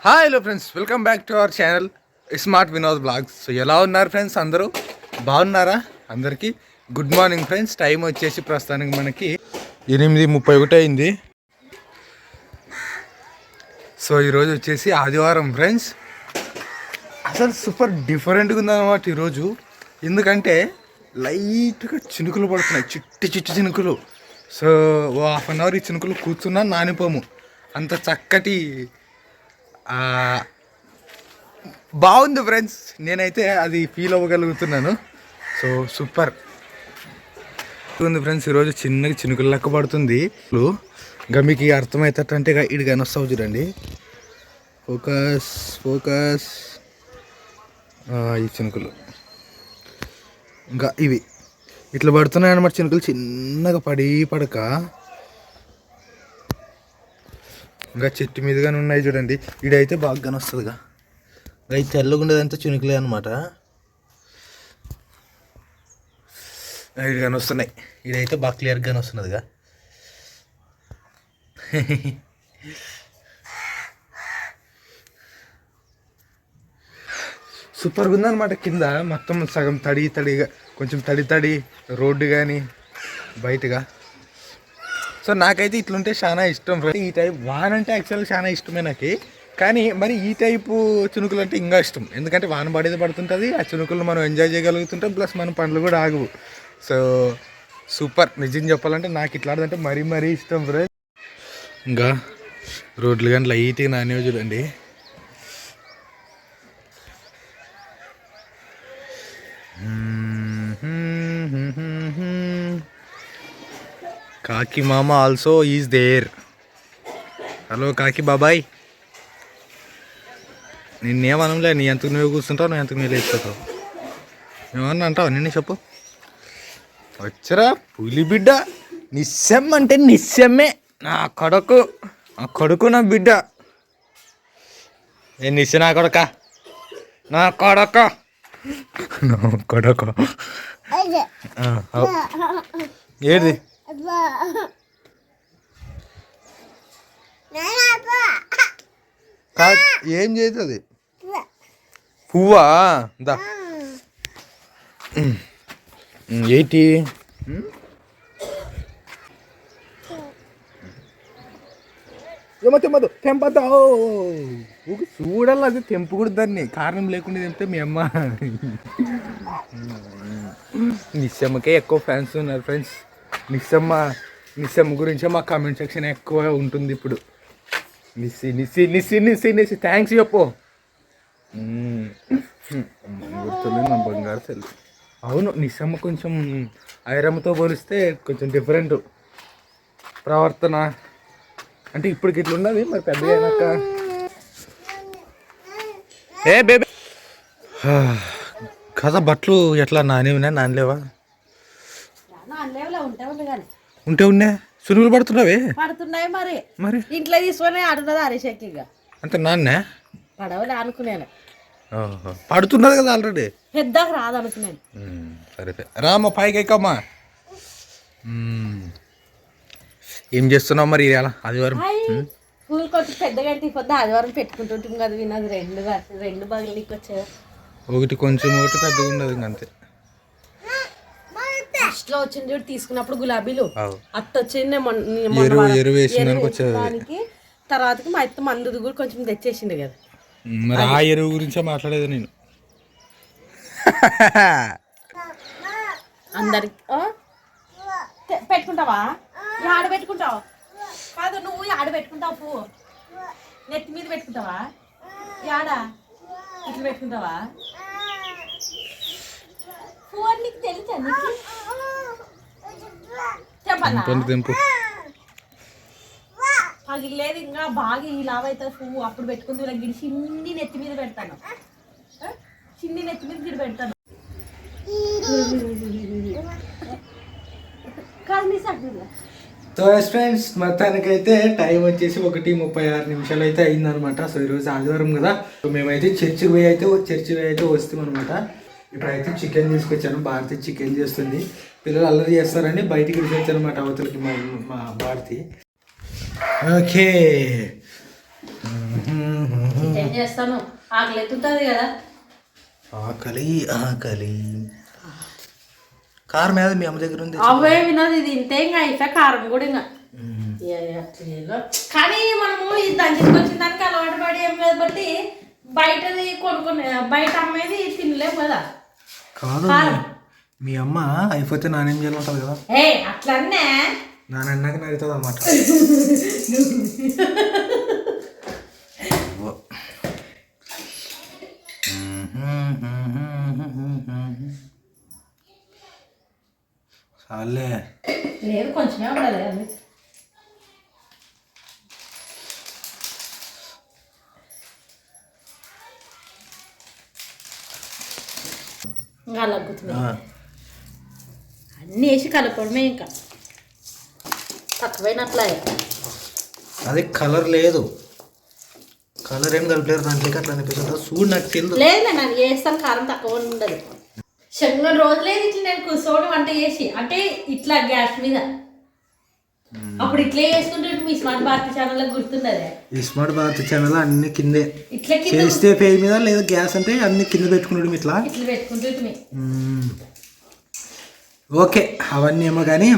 Hi hello friends, welcome back to our channel smart Vinod blogs. So ఎలా ఉన్నారు friends? అందరూ బాగున్నారా? అందరికీ గుడ్ మార్నింగ్ ఫ్రెండ్స్. టైం వచ్చేసి ప్రస్తుతానికి మనకి 8:31 అయింది. సో ఈరోజు వచ్చేసి ఆదివారం ఫ్రెండ్స్. అసలు సూపర్ డిఫరెంట్గా ఉందన్నమాట ఈరోజు. ఎందుకంటే లైట్గా చినుకులు పడుతున్నాయి, చిట్టి చిట్టి చినుకులు. సో హాఫ్ అన్ అవర్ ఈ చినుకులు కూర్చున్నా నానిపోము, అంత చక్కటి బాగుంది ఫ్రెండ్స్. నేనైతే అది ఫీల్ అవ్వగలుగుతున్నాను. సో సూపర్ ఉంది ఫ్రెండ్స్. ఈరోజు చిన్నగా చినుకులు లెక్క పడుతుంది. ఇంకా మీకు అర్థమవుతుంటే ఇటు కానీ వస్తావు చూడండి. Focus focus. ఈ చినుకులు ఇంకా ఇవి ఇట్లా పడుతున్నాయి అన్నమాట. చినుకులు చిన్నగా పడక ఇంకా చెట్టు మీదుగానే ఉన్నాయి చూడండి. ఈడైతే బాగా కానొస్తుందిగా. అయితే తెల్లగుండేదంతా చినుకులే అనమాట. ఇటు కానీ వస్తున్నాయి. ఈడైతే బాగా క్లియర్గానే వస్తున్నదిగా. సూపర్గా ఉందన్నమాట. కింద మొత్తం సగం తడిగా, కొంచెం తడి రోడ్డు కానీ బయటగా. సో నాకైతే ఇట్లుంటే చాలా ఇష్టం. ఈ టైప్ వాన అంటే యాక్చువల్గా చాలా ఇష్టమే నాకు. కానీ మరి ఈ టైపు చినుకులు అంటే ఇంకా ఇష్టం. ఎందుకంటే వాన పడేది పడుతుంటుంది, ఆ చినుకులు మనం ఎంజాయ్ చేయగలుగుతుంటాం, ప్లస్ మన పనులు కూడా ఆగవు. So super. నిజం చెప్పాలంటే నాకు ఇట్లాంటిదంటే మరీ ఇష్టం ఫ్రెండ్స్. ఇంకా రోడ్లు కానీ లైట్గా నానేవి చూడండి. కాకి మామ ఆల్సో ఈజ్ దేర్. హలో కాకి బాబాయ్. నిన్నేమనలే, నీ ఎంతకు నువ్వే కూర్చుంటావు, నువ్వు ఎంతకు నువ్వు లేచిపోతావు. ఏమన్నా అంటావు? నిన్నే చెప్పు. వచ్చరా పులి బిడ్డ. నిశ్శం అంటే నిశ్శమే. నా కొడుకు నా బిడ్డ. ఏ నిశ్చ నా కొడక ఏది ఏం చేస్తుంది? పువ్వా? దా ఏంటి తెమ్మదు తెంపతావు. చూడాలి, అది తెంపకూడదు. దాన్ని కారణం లేకుండా తెంపితే మీ అమ్మ. నిశ్చమ్మకే ఎక్కువ ఫ్యాన్స్ ఉన్నారు ఫ్రెండ్స్. నిశ్చమ్మ గురించే మా కామెంట్ సెక్షన్ ఎక్కువ ఉంటుంది ఇప్పుడు. నిస్సి థ్యాంక్స్ చెప్పు. గుర్తుంది నా బంగారు తెలుసు. అవును, నిశ్చమ్మ కొంచెం ఐరమ్మతో పోలిస్తే కొంచెం డిఫరెంట్ ప్రవర్తన. అంటే ఇప్పటికి ఇట్లా ఉన్నది, మరి పెద్ద అయినాక ఏ బేబీ కదా. బట్టలు ఎట్లా నానలేవా? ఉంటే ఉన్నా సునుగులు పడుతున్నాయి మరి ఇంట్లో తీసుకొని ఆడున్నది అరిశెక్కిగా. అంటే నాన్నే పడవలే అనుకున్నాను. పడుతున్నది కదా ఆల్రెడీ. పెద్దగా రాదు అనుకున్నాను. సరే రామ్మ పైకి ఎక్కమ్మా. ఏం చేస్తున్నావు మరి ఇలా ఆదివారం? స్కూల్ కొంచెం పెద్దగా అంటే పొద్దు ఆదివారం పెట్టుకుంటుంటాం కదా. వినది రెండు బాగా నీకు వచ్చాయి. ఒకటి కొంచెం ఒకటి పెద్దగా ఉండదు అంతే. ఫస్ట్ లో వచ్చింది తీసుకున్నప్పుడు గులాబీలు అట్ట వచ్చింది. దానికి తర్వాతకి మా అత్త మందుది కూడా కొంచెం తెచ్చేసింది కదా. మరి ఆ ఎరువు గురించే మాట్లాడేది నేను. అందరికి పెట్టుకుంటావా? ఆడ పెట్టుకుంటావు కాదు, నువ్వు ఆడ పెట్టుకుంటావు. పువ్వు నెత్తి మీద పెట్టుకుంటావా? ఆడ ఇట్లా పెట్టుకుంటావా? పువ్వు నీకు తెలుసా? నీకు చెప్పాలా? పగిలేదు ఇంకా బాగా ఈ లావైతే పువ్వు. అప్పుడు పెట్టుకుంది ఇలా గిడి చిన్ని నెత్తి మీద పెడతాను. చిన్ని నెత్తి మీద గిడి పెడతాను. సో ఫ్రెండ్స్, మొత్తానికైతే టైం వచ్చేసి 1:36 అయితే అయిందనమాట. సో ఈరోజు ఆదివారం కదా. సో మేమైతే చర్చికి పోయి అయితే వస్తాం అనమాట. ఇప్పుడైతే చికెన్ తీసుకొచ్చాను. భారతి చికెన్ చేస్తుంది. పిల్లలు అల్లరి చేస్తారని బయటికి వచ్చాను అనమాట, అవతలకి మా భారతి. ఓకే ఏం చేస్తాను, ఆకలి ఎత్తుంటుంది కదా. ఆకలి కారం మీద మీ అమ్మ దగ్గర ఉంది. అవే వినోదు, ఇది ఇంతే ఇంకా అయితే కారం కూడా ఇంకా కానీ మనము ఇది దంచుకొచ్చిన దానికి అలవాటు పడి ఏం లేదు బట్టి బయటది కొనుక్కొని బయట అమ్మేది తినలేము కదా. కాదు మీ అమ్మ అయిపోతే నానేం చేయాలంటారు కదా. అట్లనే నానన్నాక నడుతుంది అన్నమాట. చాలే లేదు కొంచెమే ఉండాలి అది. ఇంకా లగ్గుతుంది అన్నీ వేసి కలపడమే, ఇంకా తక్కువైనట్లే. అది కలర్ లేదు, కలర్ ఏం కలపలేరు దాంట్లోకి అట్లా అనిపిస్తుంది. చూడు నాకు తెలియదు. లేదు నేను వేస్తాను, కారం తక్కువ ఉండదు. శంగం రోజులేదు ఇట్లా నేను కూర్చోని వంట చేసి అంటే ఇట్లా గ్యాస్ మీద అప్పుడు ఇట్లే చేసుకుంటే మీ స్మార్ట్ భారతి ఛానల్ గుర్తున్నదే. ఈ స్మార్ట్ భారతి ఛానల్ అన్ని కిందే ఇట్లా చేస్తే పేరు మీద లేదా గ్యాస్ అంటే అన్ని కింద పెట్టుకున్నాడు ఇట్లా పెట్టుకుంటే. ఓకే అవన్నీ ఏమో కానీ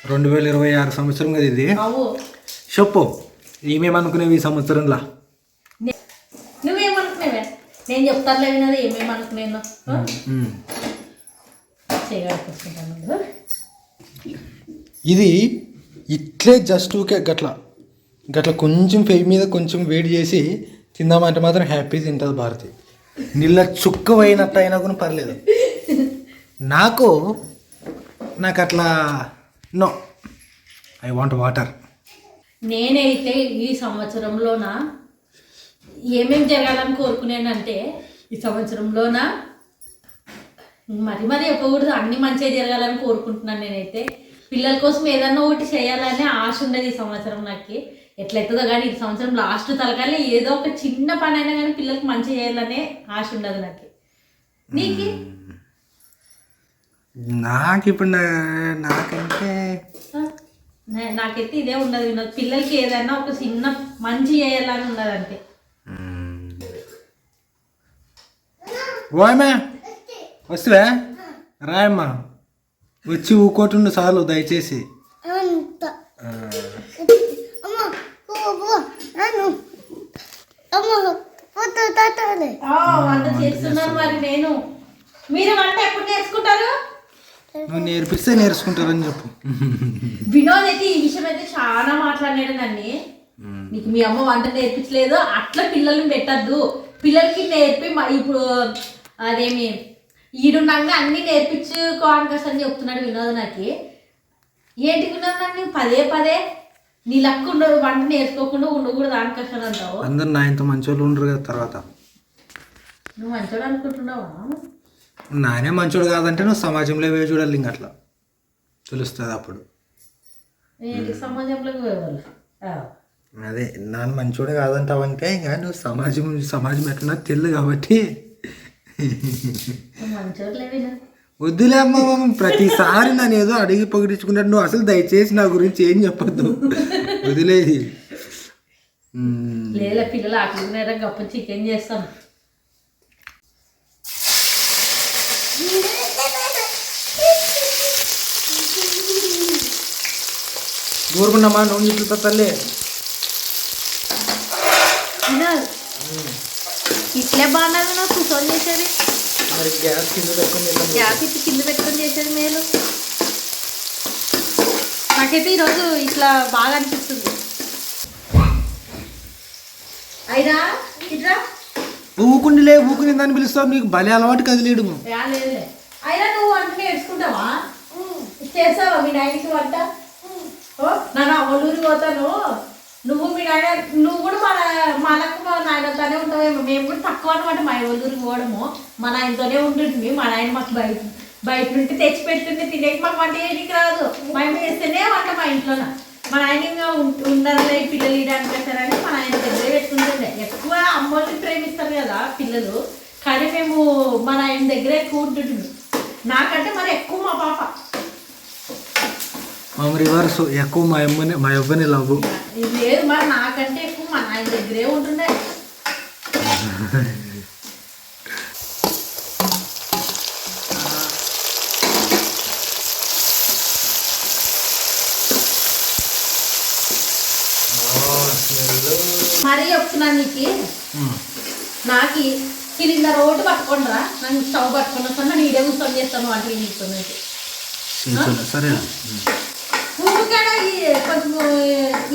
2026 సంవత్సరం కదా ఇది. చెప్పు ఏమేమనుకునేవి ఈ సంవత్సరంలో? నువ్వేమనుకునేవే నేను చెప్తాను వినది ఏమేమనుకునేను. ఇది ఇట్లే జస్ట్ ఊకే గట్ల కొంచెం పెయ్యి మీద కొంచెం వేడి చేసి తిందామంటే మాత్రం హ్యాపీ తింటుంది భారతి. నీళ్ళ చుక్క పోయినట్టు అయినా కూడా పర్లేదు. నాకు అట్లా నో, ఐ వాంట్ వాటర్. నేనైతే ఈ సంవత్సరంలోన ఏమేమి జరగాలని కోరుకునేనంటే ఈ సంవత్సరంలోన మరి చెప్పకూడదు, అన్ని మంచిగా జరగాలని కోరుకుంటున్నాను. నేనైతే పిల్లల కోసం ఏదన్నా ఒకటి చేయాలనే ఆశ ఉండదు ఈ సంవత్సరం. నాకు ఎట్లయితుందో కానీ ఈ సంవత్సరం లాస్ట్ తలకాలే ఏదో ఒక చిన్న పని అయినా కానీ పిల్లలకి మంచి చేయాలనే ఆశ ఉండదు నాకు. నీకు? నాకు ఇప్పుడు నాకంటే నాకైతే ఇదే ఉండదు వినోద్, పిల్లలకి ఏదైనా ఒక చిన్న మంచి చేయాలని ఉన్నది అంతే. ఓయమ్మా వస్తువే రాయమ్మా, వచ్చి ఊకోటుండు చాలు దయచేసి. వంట చేస్తున్నాను మరి నేను. మీరు వంట ఎప్పుడు నేర్చుకుంటారు? నువ్వు నేర్పిస్తే నేర్చుకుంటారని చెప్పు. వినోద్ అయితే ఈ విషయం అయితే చాలా మాట్లాడాడు నన్ను. నీకు మీ అమ్మ వంట నేర్పించలేదు, అట్లా పిల్లల్ని పెట్టద్దు, పిల్లలకి నేర్పి ఇప్పుడు అదేమి ఈడుండగా అన్నీ నేర్పించుకోవాలి అని చెప్తున్నాడు వినోద్. నాకు ఏంటి వినోద్ నన్ను పదే నీ లక్క ఉండదు, వంట నేర్చుకోకుండా ఉండకూడదు దానికష్టం అంటావు. అందరు నా ఇంత మంచోళ్ళు ఉండరు కదా. తర్వాత నువ్వు మంచోడు అనుకుంటున్నావా? నానే మంచోడు కాదంటే నువ్వు సమాజంలో పోయి చూడాలి, ఇంక అట్లా తెలుస్తుంది అప్పుడు. ఏంటి సమాజంలోకి పోయేవాళ్ళు? అదే నాన్న మంచోడు కాదంటావంటే ఇంకా నువ్వు సమాజం ఎట్లా తెలియదు కాబట్టి వద్దులే అమ్మ. ప్రతిసారి నన్ను ఏదో అడిగి పొగిడించుకున్నాడు. నువ్వు అసలు దయచేసి నా గురించి ఏం చెప్పొద్దు, వదిలేది. లేదా పిల్లలు ఆకలి గొప్ప చికెన్ చేస్తాం. ఊరుకున్నామా నువ్వు ఇట్లా తల్లి. ఇట్లే బాగున్నది నాకు కూర్చొని చేసేది. మరి గ్యాస్ కింద పెట్టుకొని చేసేది మేలు. నాకైతే ఈరోజు ఇట్లా బాగా అనిపిస్తుంది. అయినా ఇట్లా ఊకుని దాన్ని పిలుస్తావు, నీకు భలే అలవాటు కదిలేడు. లేదులే, అయినా నువ్వు వంట నేర్చుకుంటావా? చేస్తావా మీ నాయనకి వంట? నన్ను అమ్మలూరికి పోతాను, నువ్వు మీ నాయన నువ్వు కూడా మనకు మా నాయనతోనే ఉంటావేమో. మేము కూడా తక్కువ అనమాట మా ఊరికి పోవడము, మా నాయనతోనే ఉంటుంటుంది. మా నాయన మాకు బయట నుండి తెచ్చి పెడుతుంటే తినేకి మాకు వంట చేయడానికి రాదు. మేము వేస్తేనే వంట మా ఇంట్లోన. మా నాయన ఇంకా ఉండాలి పిల్లలు ఇడానికి వచ్చారని మా నాయన దగ్గరే పెట్టుకుంటుండే. ఎక్కువ అమ్మల్ని ప్రేమిస్తారు కదా పిల్లలు, కానీ మేము మా నాయన దగ్గర ఎక్కువ ఉంటుంటుంది. నాకంటే మరి ఎక్కువ మా పాప. రివర్స్ ఎక్కువ మా అవ్వని లవ్ లేదు, మరి నాకంటే ఎక్కువ మా నాయన దగ్గరే ఉంటుండే. మరీ చెప్తున్నా నీకు నాకు సిలిండర్ ఒకటి పట్టుకోండిరా, నన్ను స్టవ్ పట్టుకొని వస్తాను, నేను ఇడే కూర్చొని చేస్తాను వంట చేస్తుంది. సరే ఊరికైనా కొంచెం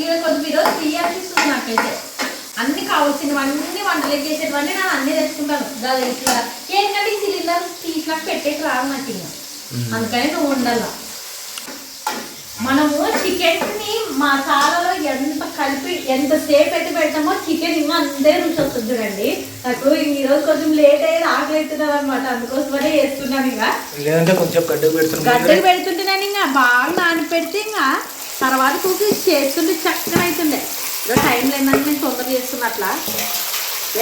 ఈరోజు ఫ్రీ అనిపిస్తుంది నాకైతే. అన్ని కావాల్సినవన్నీ వంటలు చేసేటివన్నీ నేను అన్నీ తెచ్చుకుంటాను. ఇట్లా ఏంటంటే ఈ సిలిండర్ తీసినాక పెట్టేసి రాదు నాకు ఇంకా, అందుకని నువ్వు ఉండాల. మనము చికెన్ని మసాలాలో ఎంత కలిపి ఎంతసేపు అయితే పెడతామో చికెన్ ఇంకా అంతే రుచి వస్తుంది చూడండి. నాకు ఈరోజు కొంచెం లేట్ అయ్యేది, ఆకలి అవుతున్నారు అనమాట, అందుకోసమనే వేస్తున్నాను. ఇంకా లేదంటే కొంచెం గడ్డకు పెడుతుంటున్నాను. ఇంకా బాగా నానపెడితే ఇంకా తర్వాత కుకింగ్ చేస్తుంటే చక్కగా అవుతుండే. ఏదో టైం లేదని నేను తొందర చేస్తున్నా. అట్లా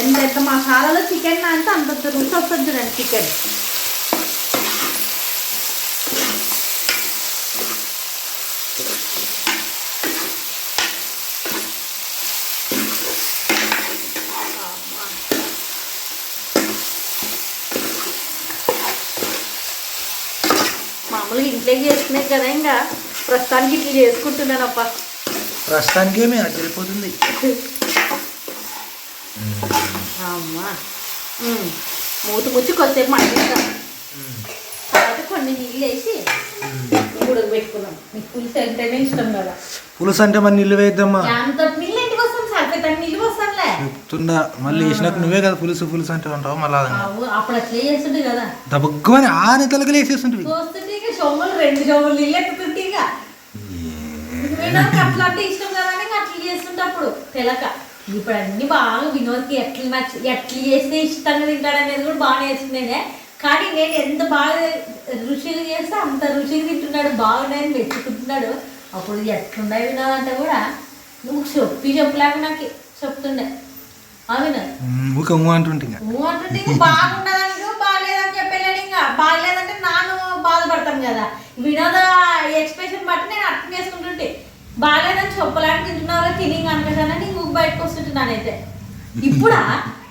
ఎంత మసాలాలో చికెన్ అంటే అంత రుచి వస్తుంది చూడండి చికెన్. మామూలుగా ఇంట్లోకి చేసుకునే కదా, ఇంకా ప్రస్తుతానికి ఇట్లా చేసుకుంటున్నాను. అప్ప ప్రస్తుతానికి ఏమి వెళ్ళిపోతుంది. అమ్మా మూత ముచ్చి కొద్దిసేపు మట్టిస్తాను, తర్వాత కొన్ని నీళ్ళు వేసి ఉడకబెట్టుకున్నాం. మీకు పులుసు అంటేనే ఇష్టం కదా. పులుసు అంటే మరి నీళ్ళు వేద్దామా? అంత నీళ్ళు ఇంటికి వస్తాం, సరిపోతాను నీళ్ళు వస్తానులే చెప్తున్నా. మళ్ళీ వేసినాక నువ్వే కదా పులుసు పులుసు అంటే ఉంటావు. మళ్ళీ అప్పుడు అట్లే చేస్తుంటే కదా, దబ్బుని ఆ నెతలకి వేసేస్తుంటే చూస్తుంటే ఇక చెవులు 2 చెవులు నీళ్ళు ఎత్తుతుంటే ఇక అట్లా అంటే ఇష్టం కదా అని అట్లా చేస్తుంటే అప్పుడు తెలక. ఇప్పుడు అన్ని బాగా వినోద్కి ఎట్లా చేస్తే ఇష్టంగా తింటాడు అనేది కూడా బాగా నేర్చుకునేదే. కానీ నేను ఎంత బాగా రుచిగా చేస్తే అంత రుచిగా తింటున్నాడు, బాగున్నాయని మెచ్చుకుంటున్నాడు. అప్పుడు ఎట్లున్నాయి వినోద్ అంటే కూడా నువ్వు చెప్పలేక నాకు చెప్తుండే. అవునా అంటుంటే బాగున్నదానికి బాగాలేదని చెప్పలేడు. ఇంకా బాగలేదంటే నాను బాధపడతాను కదా. వినోద ఎక్స్ప్రెషన్ బట్టి నేను అర్థం చేసుకుంటుంటే బాగాలేదని చెప్పలేక తింటున్నారో తిని అనుకుంటానని ఇంకొక బయటకు వస్తుంటున్నానైతే. ఇప్పుడు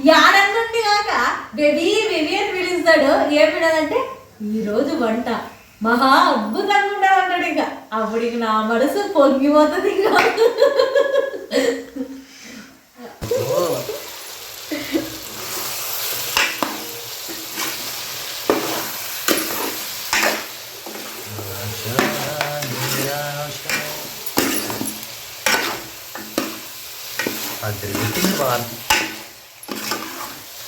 యాడండి కాక బేబీ బేబీ అని పిలుస్తాడు. ఏం వినదంటే ఈరోజు వంట మహా అద్భుతంగా ఉండదు అంటాడు. ఇంకా అప్పుడు ఇక నా మనసు పొంగిపోతుంది. ఇంకా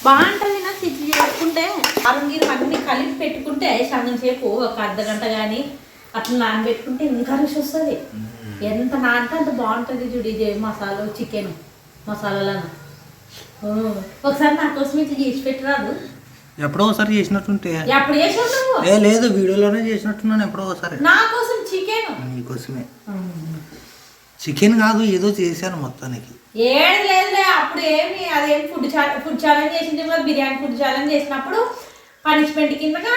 బాగుంటుంది. నా సిద్ధి చేసుకుంటే ఆరంగీరు అన్ని కలిపి పెట్టుకుంటే సగం సేపు ఒక అర్ధగంట కానీ అట్లా నానబెట్టుకుంటే ఇంకా రుచి వస్తుంది. ఎంత నానితే అంత బాగుంటుంది చూడు. ఇది మసాలా చికెన్ మసాలాలను ఒకసారి నా కోసం ఇట్లా చేసి పెట్టరాదు. ఎప్పుడో ఒకసారి చేసినట్టుంటే. ఎప్పుడు చేసావు? లేదు వీడియోలోనే చేసినట్టున్నాను ఎప్పుడో ఒకసారి. నా కోసం చికెన్, నీకోసమే చికెన్ కాదు ఏదో చేశాను మొత్తానికి. ఏది లేదులే అప్పుడు ఏమి అదేం ఫుడ్ ఛాలెంజ్ చేసింది కదా. బిర్యానీ ఫుడ్ ఛాలెంజ్ చేసినప్పుడు పనిష్మెంట్ కిందగా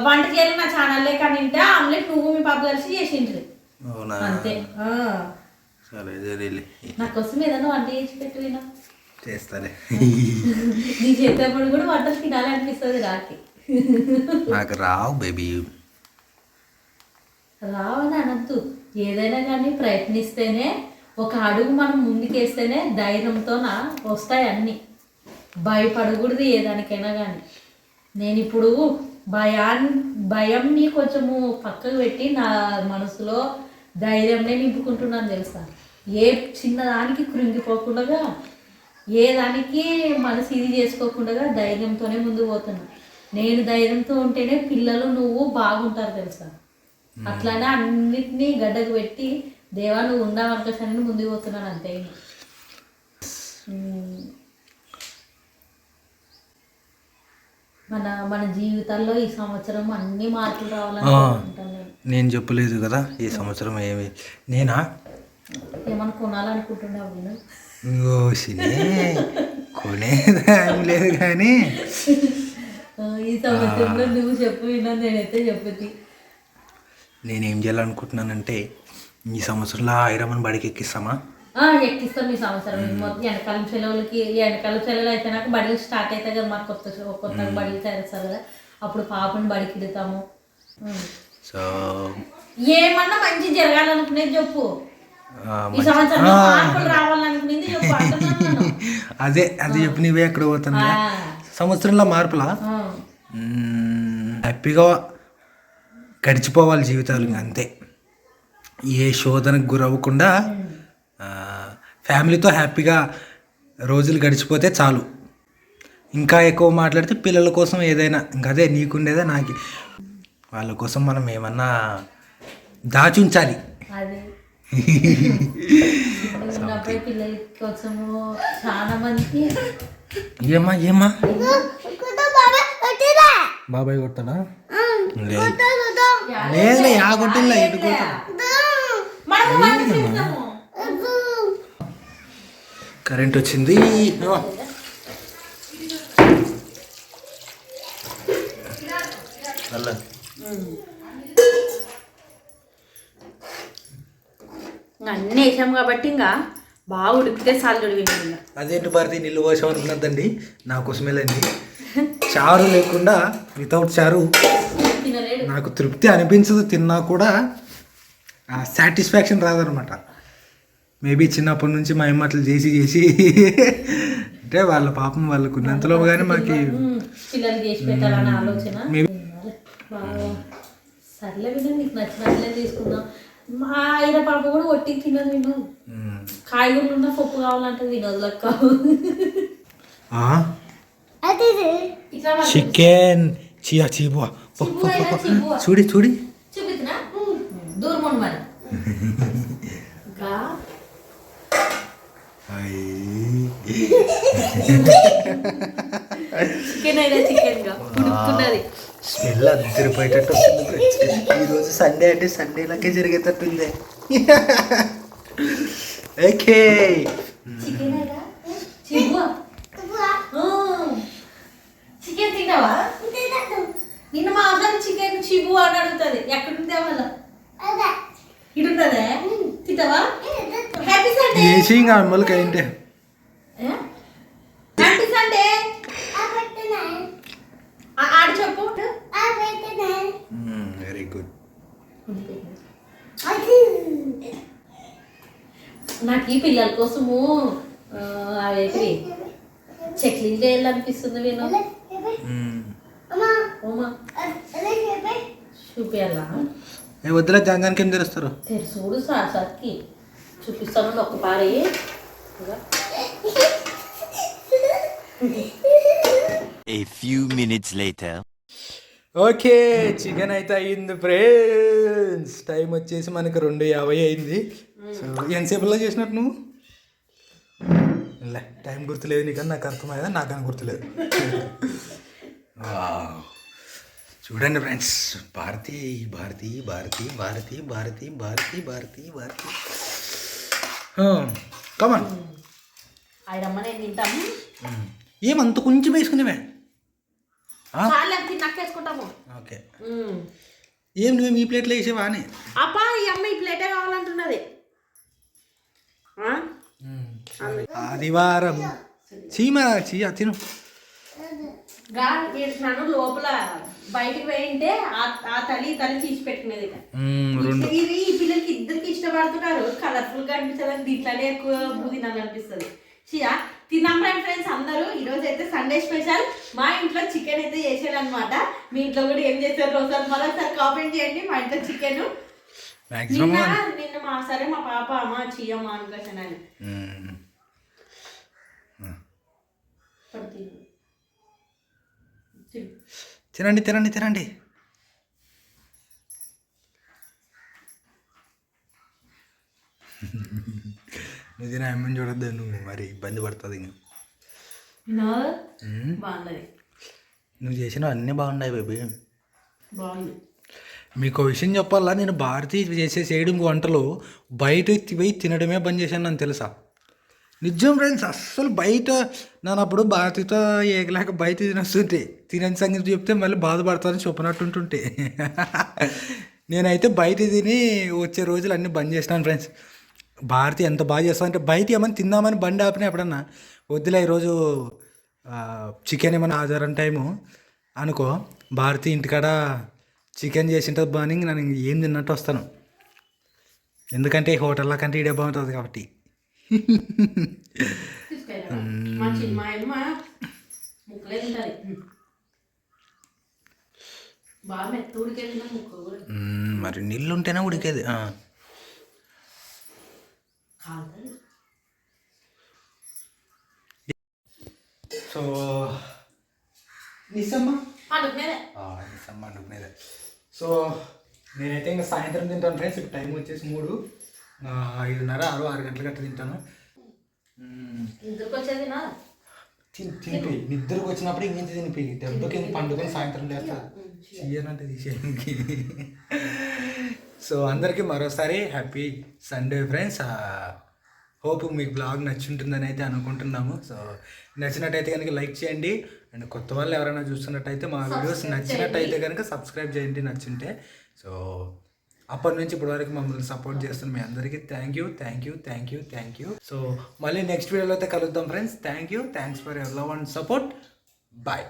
వంట చేయాలి నా ఛానల్లో. కానీ ఇంటే ఆమ్లెట్ నువ్వు మీ పాప కలిసి చేసిండ్రు అంతే. నా కోసం ఏదైనా వంట చేసి పెట్టు వినా చేస్తాలే. నీ చేసేటప్పుడు కూడా వంటలు తినాలనిపిస్తుంది రాకి. నాకు రావు బేబీ. రావని అనద్దు, ఏదైనా కానీ ప్రయత్నిస్తేనే ఒక అడుగు మనం ముందుకేస్తేనే ధైర్యంతో వస్తాయి అన్నీ. భయపడకూడదు ఏ దానికైనా కానీ. నేను ఇప్పుడు భయంని కొంచెము పక్కకు పెట్టి నా మనసులో ధైర్యంనే నింపుకుంటున్నాను తెలుసా. ఏ చిన్నదానికి కృంగిపోకుండా, ఏ దానికి మనసు ఇది చేసుకోకుండా ధైర్యంతోనే ముందుకు పోతున్నా. నేను ధైర్యంతో ఉంటేనే పిల్లలు నువ్వు బాగుంటారు తెలుసా. అట్లానే అన్నిటినీ గడ్డకు పెట్టి దేవా నువ్వు ఉండవనుకోసారి ముందుకు పోతున్నాను అంతే. మన జీవితాల్లో ఈ సంవత్సరం అన్ని మార్పులు రావాలనుకుంటున్నాను. నేను చెప్పలేదు కదా ఈ సంవత్సరం ఏమి నేనా ఏమన్నా కొనాలనుకుంటున్నావు? కొనేదేం లేదు కానీ ఈ సంవత్సరంలో నువ్వు చెప్పు విన్నా, నేనైతే చెప్పింది. నేనేం చేయాలనుకుంటున్నానంటే ఈ సంవత్సరంలో ఐరమ్మని బడికి ఎక్కిస్తామా? ఎక్కిస్తాం ఈ సంవత్సరం. వెనకాలం సెలవులు అయితే నాకు బడిలు స్టార్ట్ అవుతాయి కదా. మాకు కొత్తగా బడిలు చేస్తారు కదా, అప్పుడు పాపని బడికి వెళ్తాము. సో ఏమన్నా మంచి జరగాలనుకునేది చెప్పు. ఈ సంవత్సరంలో మార్పులు రావాలనుకునేది అదే అది చెప్పి నీవే ఎక్కడ పోతున్నా సంవత్సరంలో మార్పులా హ్యాపీగా గడిచిపోవాలి జీవితాలు ఇంకా అంతే. ఏ శోధనకు గురవ్వకుండా ఫ్యామిలీతో హ్యాపీగా రోజులు గడిచిపోతే చాలు. ఇంకా ఎక్కువ మాట్లాడితే పిల్లల కోసం ఏదైనా ఇంకా అదే నీకుండేదే నాకు. వాళ్ళ కోసం మనం ఏమన్నా దాచి ఉంచాలి. అదే ఉన్నప్పుడు పిల్లల కోసము చాలా మంది. ఏమా బాబాయ్ కొడతాడా? లేదులే యా కొట్టిల్లా ఎటు కరెంట్ వచ్చింది. అన్నీ వేసాం కాబట్టి ఇంకా బాగా ఉడికితే సార్లు విన్నా. అదేంటి భారతి నీళ్ళు పోసాం అనుకున్నదండి నా కోసమేలండి. చారు లేకుండా వితౌట్ చారు నాకు తృప్తి అనిపించదు. తిన్నా కూడా సాటిస్ఫాక్షన్ రాదనమాట. మేబీ చిన్నప్పటి నుంచి మా అమ్మ అట్లా చేసి అంటే వాళ్ళ పాపం వాళ్ళకు ఉన్నంతలో కానీ మాకు పిల్లలు చేసి పెట్టాలనే ఆలోచన. సర్లే విన్నా, నీకు నచ్చినట్లే తీసుకుందాం. మా ఆయన పాప కూడా ఒట్టి తినదు విను. కాయగూరలు ఉన్న పప్పు కావాలంటే తినదు లెక్క. చికెన్ చూడి చూపిస్తున్నా దూరం మరి. చికెన్ అయినా చికెన్ గా ఉడుకుతున్నది. స్మెల్ అద్దరిపోయేటట్టు వస్తుంది. ఈరోజు సండే అంటే సండేలకే జరిగేటట్టుంది. ఓకే చికెన్ తింటావా? నిన్న మా అమ్మ చికెన్ చిబు అని అడుగుతుంది. ఎక్కడుంటే వాళ్ళ ఇటు ఉంటుందే. తింటావా? Happy Sunday. ఇంకా అమ్మలకి ఏంటి హ్యాపీ సండే ఆడు చెప్పు. Very good. నాకు ఈ పిల్లల కోసము అవేవి చెక్లీలు చేయాలనిపిస్తుంది. నేను చూపియాలా? వద్దులే జంగానికి ఏం తెరుస్తారు? చూడు సార్కి చూపిస్తాను ఒక పారి. A few minutes later. Okay chicken అయితే అయ్యింది ఫ్రెండ్స్. టైం వచ్చేసి మనకి 2:50 అయింది. సో ఎంతసేపులో చేసినట్టు నువ్వు? టైం గుర్తులేదు నీకని నాకు అర్థమయ్యేదా? నాకని గుర్తులేదు. చూడండి ఫ్రెండ్స్, భారతి భారతి భారతి భారతి భారతి భారతి భారతి భారతి కమాన్. ఆయనమ్మ నేను తింటాము. ఏమంత కొంచెం వేసుకునేవే? నక్కేసుకుంటాము. ఓకే ఏం నువ్వేం ఈ ప్లేట్లో వేసేవా అని? అప్పా ఈ అమ్మ ఈ ప్లేటే కావాలంటున్నది. ఆదివారం చీయ తిను. నన్ను లోపల బయటికి పోయింటే ఆ తల్లి తీసి పెట్టుకునేది. ఇది ఈ పిల్లలకి ఇద్దరికి ఇష్టపడుతున్నారు. కలర్ఫుల్ గా అనిపిస్తుంది. దీంట్లోనే ఎక్కువ తినాలి అనిపిస్తుంది. చియా తిన్నాం ఫ్రెండ్స్ అందరూ. ఈరోజు అయితే సండే స్పెషల్. మా ఇంట్లో చికెన్ అయితే చేసాను. మీ ఇంట్లో కూడా ఏం చేశారు రోజు మరోసారి కామెంట్ చేయండి. మా ఇంట్లో చికెన్ నిన్న మా సరే మా పాప అమ్మ చెయ్యమ్మా అనుకోసానని తినండి తినండి తినండి. నువ్వు తిన అమ్మని చూడద్దు, నువ్వు మరి ఇబ్బంది పడుతుంది. బాగున్నది. నువ్వు చేసినవి అన్నీ బాగున్నాయి బేబీ. బాగుంది. మీకు విషయం చెప్పాలా, నేను భారతీ చేయడం వంటలు బయట పోయి తినడమే బంద్ చేశాను. నన్ను తెలుసా? నిజం ఫ్రెండ్స్, అస్సలు బయట నానప్పుడు భారతితో ఏగలేక బయట తినొస్తుంటే తినని సంగతి చెప్తే మళ్ళీ బాధపడతానని చెప్పినట్టుంటుంటే నేనైతే బయట తిని వచ్చే రోజులు అన్నీ బంద్ చేసినాను ఫ్రెండ్స్. భారతి ఎంత బాగా చేస్తా అంటే బయట ఏమైనా తిందామని బండి ఆపినా ఎప్పుడన్నా వద్దులే ఈరోజు చికెన్ ఏమైనా ఆధారం టైము అనుకో, భారతి ఇంటికాడ చికెన్ చేసింటుంది బాగా నేను ఏం తిన్నట్టు వస్తాను. ఎందుకంటే హోటల్లో కంటే ఇడే బాగుంటుంది కాబట్టి. తీసుకెళ్ళాడు మా అమ్మ ముక్కలే తింటుంది బాగా మెత్త ఉడికేది ముక్క కూడా మరి నీళ్ళు ఉంటేనే ఉడికేది. కాలుతుంది. సో నిజమ్మా అనుకునేదే నిజమ్మా అనుకునేదే. సో నేనైతే ఇంకా సాయంత్రం తింటాను ఫ్రెండ్స్. ఇప్పుడు టైం వచ్చేసి 3, 5:30, 6 గంటలకు అట్లా తింటాను. ఇంటికి వచ్చేది నా తినిపి నిద్రకు వచ్చినప్పుడు ఇంకేం తినిపి దెబ్బకి ఇంక పండుకొని సాయంత్రం లేస్తా చెయ్యనంటే తీసేయడానికి. సో అందరికీ మరోసారి హ్యాపీ సండే ఫ్రెండ్స్. హోప్ మీకు బ్లాగ్ నచ్చుంటుందని అయితే అనుకుంటున్నాము. సో నచ్చినట్టయితే కనుక లైక్ చేయండి. అండ్ కొత్త వాళ్ళు ఎవరైనా చూస్తున్నట్టయితే మా వీడియోస్ నచ్చినట్టయితే కనుక సబ్స్క్రైబ్ చేయండి నచ్చుంటే. సో అప్పటి నుంచి ఇప్పటి వరకు మమ్మల్ని సపోర్ట్ చేస్తున్న మీ అందరికీ థ్యాంక్ యూ. సో మళ్ళీ నెక్స్ట్ వీడియోలో అయితే కలుద్దాం friends. Thanks for your love and support. Bye.